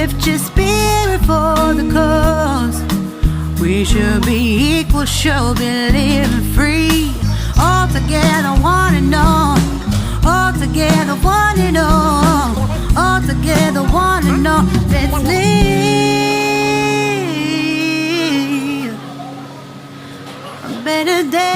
lift your spirit for the cause. We should be equal, should be living free. All together, one and all. All together, one and all. All together, one and all. Let's live a better day.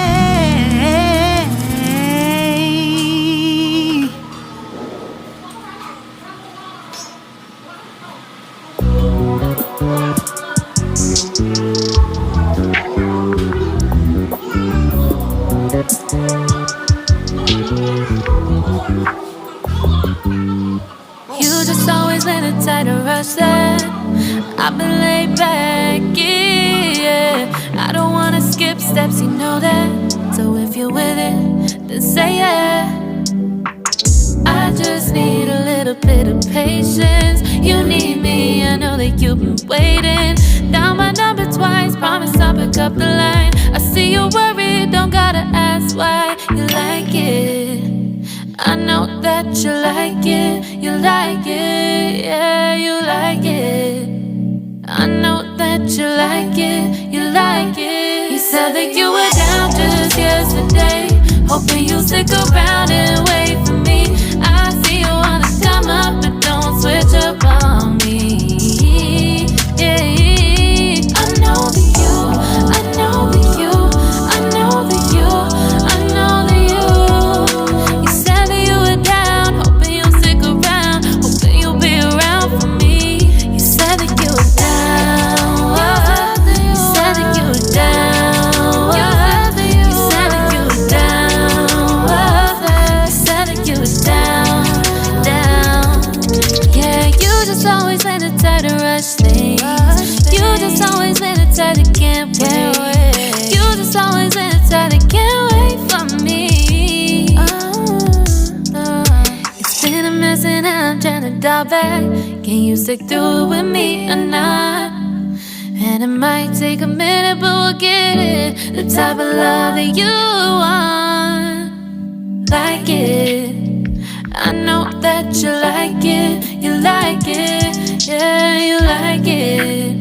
You just always been a tight to rush that. I've been laid back, yeah. I don't wanna skip steps, you know that. So if you're with it, then say yeah. I just need a little bit of patience. You need me, I know that you've been waiting. Down my number twice, promise I'll pick up the line. I see you worried, don't gotta ask why. You like it, I know that you like it. You like it, yeah, you like it. I know that you like it, you like it. You said that you were down just yesterday, hoping you'll stick around and wait for me. I see you wanna come up, but don't switch up on me. Yeah, I know that you, I know that you, I know that you, I know that you. You said that you were down, hoping you'll stick around, hoping you'll be around for me. You said that you were down, you said that you were down, you said that you were down, you said that you were down, down. Yeah, you just always been the type to rush things. You just always been the type that can't wait. You just always been the type that can't wait for me. It's been a mess and I'm trying to dial back. Can you stick through it with me or not? And it might take a minute, but we'll get it. The type of love that you want, like it. I know that you like it, you like it, yeah, you like it.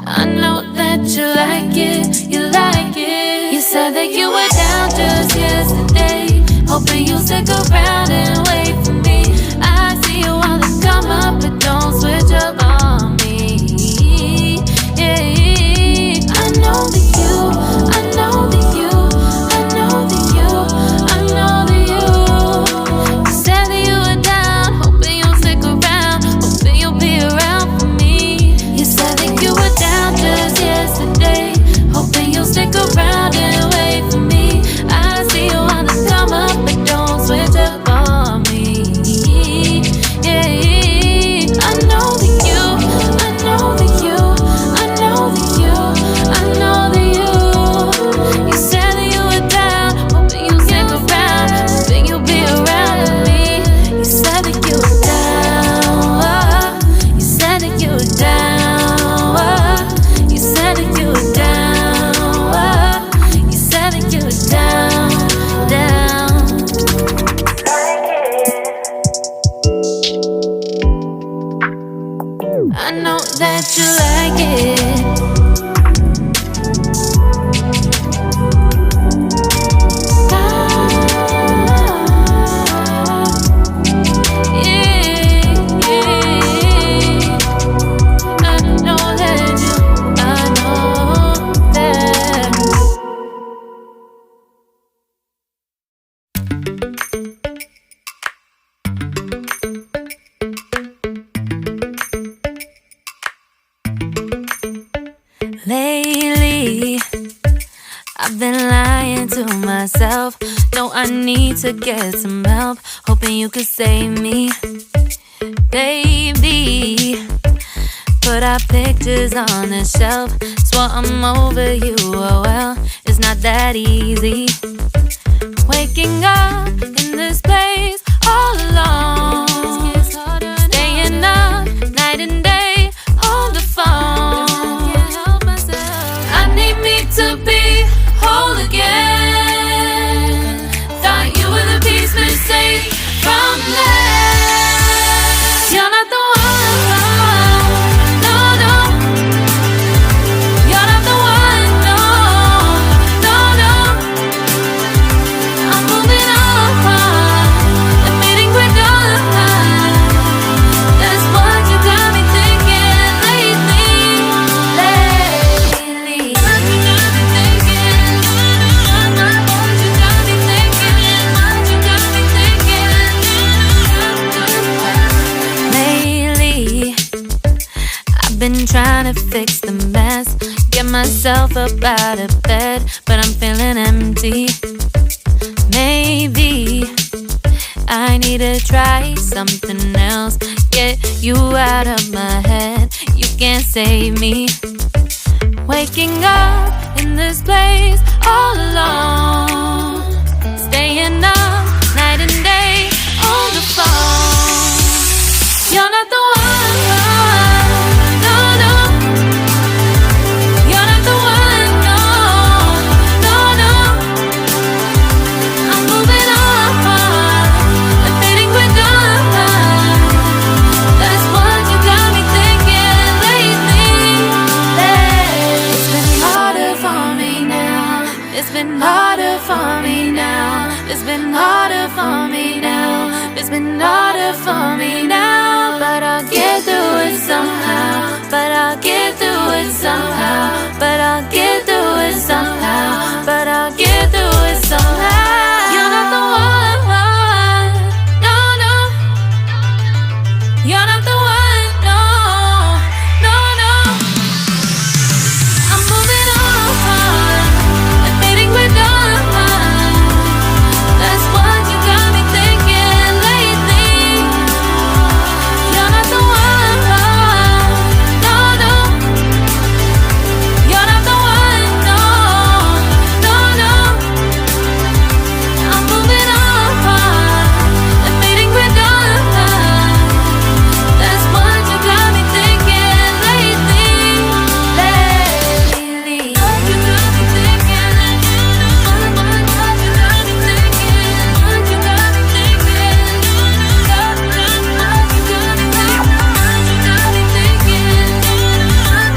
I know that you like it, you like it. You said that you were down just yesterday, hoping you'll stick around and wait for me. I see you wanna come up, but don't switch up on me. Yeah, I know that you, I know that you, I know that you, I know that you. You said that you were down, hoping you'll stick around, hoping you'll be around for me. You said that you were down just yesterday, hoping you'll stick around and wait for me. I see you wanna come up, but don't switch up on me. Yeah, I know that you, I know that you, I know that you, I know that you. You said that you were down, hoping you'll stick around, hoping you'll be around with me. You said that you were down, you said that you were down, you said that you were down, you said that you were down, down. I know that you like it. I know that you, I know that. Lately, I've been lying to myself. No, I need to get some help. Hoping you could save me, baby. Put our pictures on the shelf. Swore I'm over you, oh well, it's not that easy. Waking up in this place all alone, staying up night and day on the phone. I need me to be whole again. Thought you were the piece missing from last. You're not the one. been trying to fix the mess, get myself up out of bed, but I'm feeling empty. Maybe I need to try something else, get you out of my head. You can't save me. Waking up in this place all alone, staying up night and day on the phone. You're not the one, no, no. You're not the one, no, no, no. I'm moving on, I'm fading quick on. That's what you got me thinking lately. It's been harder for me now. It's been harder for me now. It's been harder for me now. It's been harder for me now. But I'll get through it somehow. But I'll get through it somehow. But I'll get through it somehow. But I'll